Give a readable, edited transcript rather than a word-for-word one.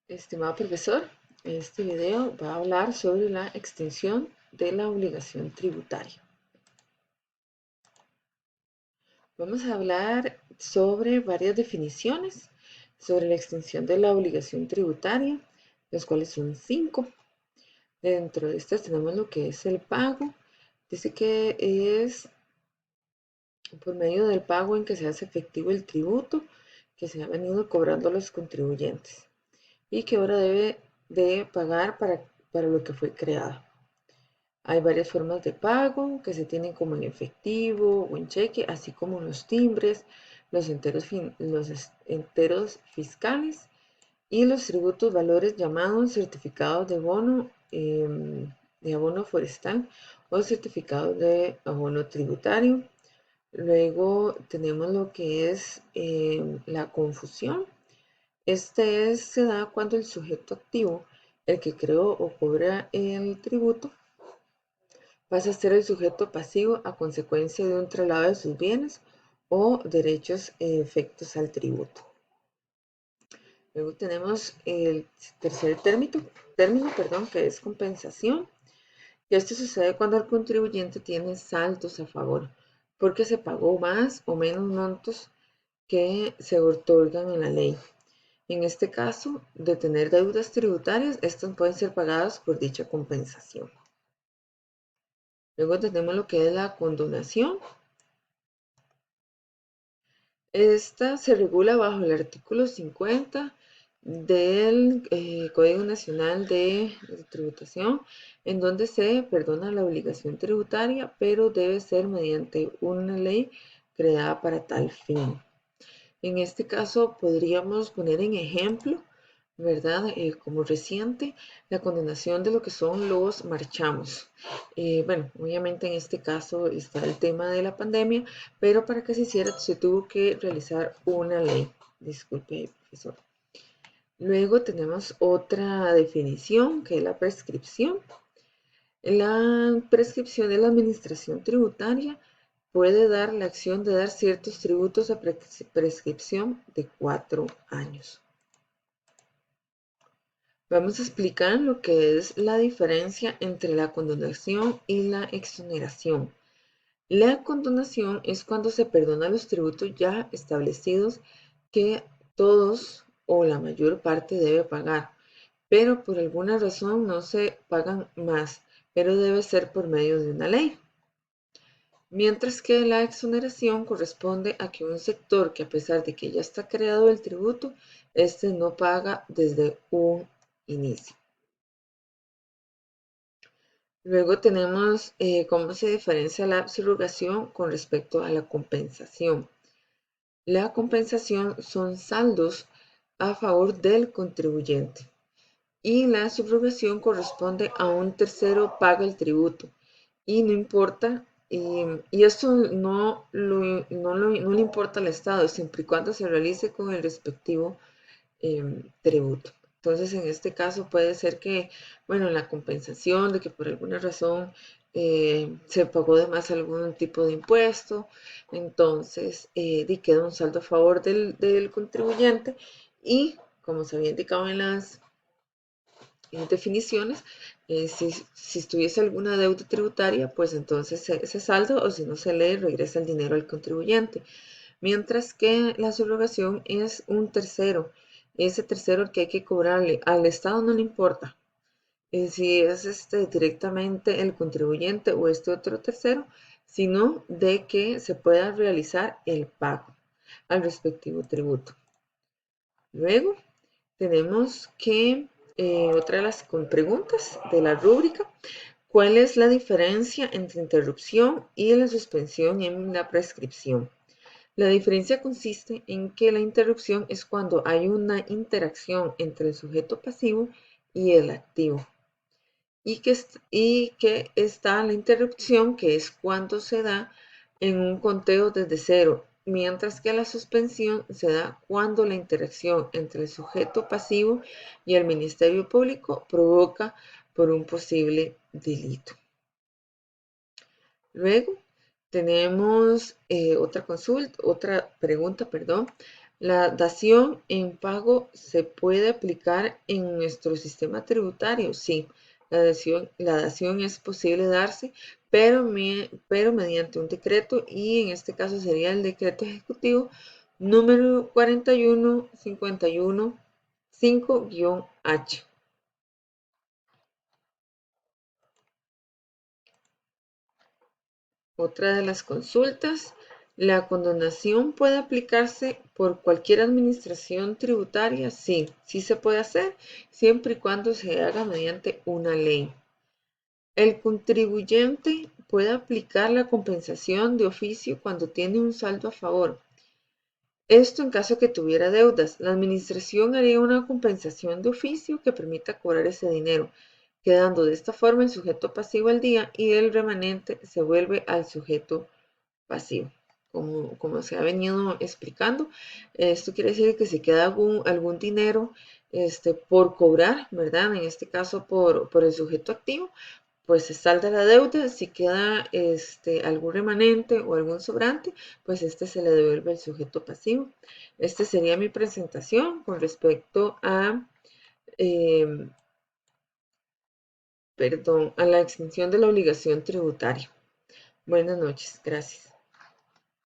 Estimado profesor, este video va a hablar sobre la extinción de la obligación tributaria. Vamos a hablar sobre varias definiciones sobre la extinción de la obligación tributaria, las cuales son 5. Dentro de estas tenemos lo que es el pago. Dice que es por medio del pago en que se hace efectivo el tributo que se ha venido cobrando a los contribuyentes y que ahora debe de pagar para lo que fue creado. Hay varias formas de pago que se tienen como en efectivo o en cheque, así como los timbres, los enteros fiscales y los tributos valores llamados certificados de abono forestal o certificados de abono tributario. Luego tenemos lo que es la confusión. Se da cuando el sujeto activo, el que creó o cobra el tributo, pasa a ser el sujeto pasivo a consecuencia de un traslado de sus bienes o derechos efectos al tributo. Luego tenemos el tercer término, que es compensación. Y esto sucede cuando el contribuyente tiene saldos a favor, porque se pagó más o menos montos que se otorgan en la ley. En este caso, de tener deudas tributarias, estas pueden ser pagadas por dicha compensación. Luego tenemos lo que es la condonación. Esta se regula bajo el artículo 50 del Código Nacional de Tributación, en donde se perdona la obligación tributaria, pero debe ser mediante una ley creada para tal fin. En este caso podríamos poner en ejemplo, ¿verdad? Como reciente, la condenación de lo que son los marchamos. Bueno, obviamente en este caso está el tema de la pandemia, pero para que se hiciera se tuvo que realizar una ley. Disculpe, profesor. Luego tenemos otra definición que es la prescripción. La prescripción de la administración tributaria puede dar la acción de dar ciertos tributos a prescripción de 4 años. Vamos a explicar lo que es la diferencia entre la condonación y la exoneración. La condonación es cuando se perdona los tributos ya establecidos que todos o la mayor parte debe pagar, pero por alguna razón no se pagan más, pero debe ser por medio de una ley. Mientras que la exoneración corresponde a que un sector que a pesar de que ya está creado el tributo, este no paga desde un inicio. Luego tenemos cómo se diferencia la subrogación con respecto a la compensación. La compensación son saldos a favor del contribuyente y la subrogación corresponde a un tercero paga el tributo y no importa, y esto no le importa al Estado siempre y cuando se realice con el respectivo tributo. Entonces, en este caso puede ser que, bueno, la compensación de que por alguna razón se pagó de más algún tipo de impuesto, entonces queda un saldo a favor del contribuyente y, como se había indicado en las definiciones, si estuviese alguna deuda tributaria, pues entonces ese saldo o si no se le regresa el dinero al contribuyente. Mientras que la subrogación es un tercero, ese tercero el que hay que cobrarle, al Estado no le importa si es directamente el contribuyente o este otro tercero, sino de que se pueda realizar el pago al respectivo tributo. Luego tenemos que otra de las preguntas de la rúbrica, ¿cuál es la diferencia entre interrupción y la suspensión en la prescripción? La diferencia consiste en que la interrupción es cuando hay una interacción entre el sujeto pasivo y el activo. Y que está la interrupción, que es cuando se da en un conteo desde cero, mientras que la suspensión se da cuando la interacción entre el sujeto pasivo y el Ministerio Público provoca por un posible delito. Luego tenemos otra pregunta, La dación en pago se puede aplicar en nuestro sistema tributario, sí. La dación es posible darse, pero mediante un decreto y en este caso sería el decreto ejecutivo número 41.5-H. Otra de las consultas, ¿la condonación puede aplicarse por cualquier administración tributaria? Sí, sí se puede hacer, siempre y cuando se haga mediante una ley. El contribuyente puede aplicar la compensación de oficio cuando tiene un saldo a favor. Esto en caso que tuviera deudas. La administración haría una compensación de oficio que permita cobrar ese dinero, quedando de esta forma el sujeto pasivo al día y el remanente se vuelve al sujeto pasivo. Como se ha venido explicando, esto quiere decir que si queda algún dinero por cobrar, ¿verdad? En este caso por el sujeto activo, pues se salda la deuda. Si queda algún remanente o algún sobrante, pues se le devuelve al sujeto pasivo. Esta sería mi presentación con respecto eh, a la extinción de la obligación tributaria. Buenas noches, gracias.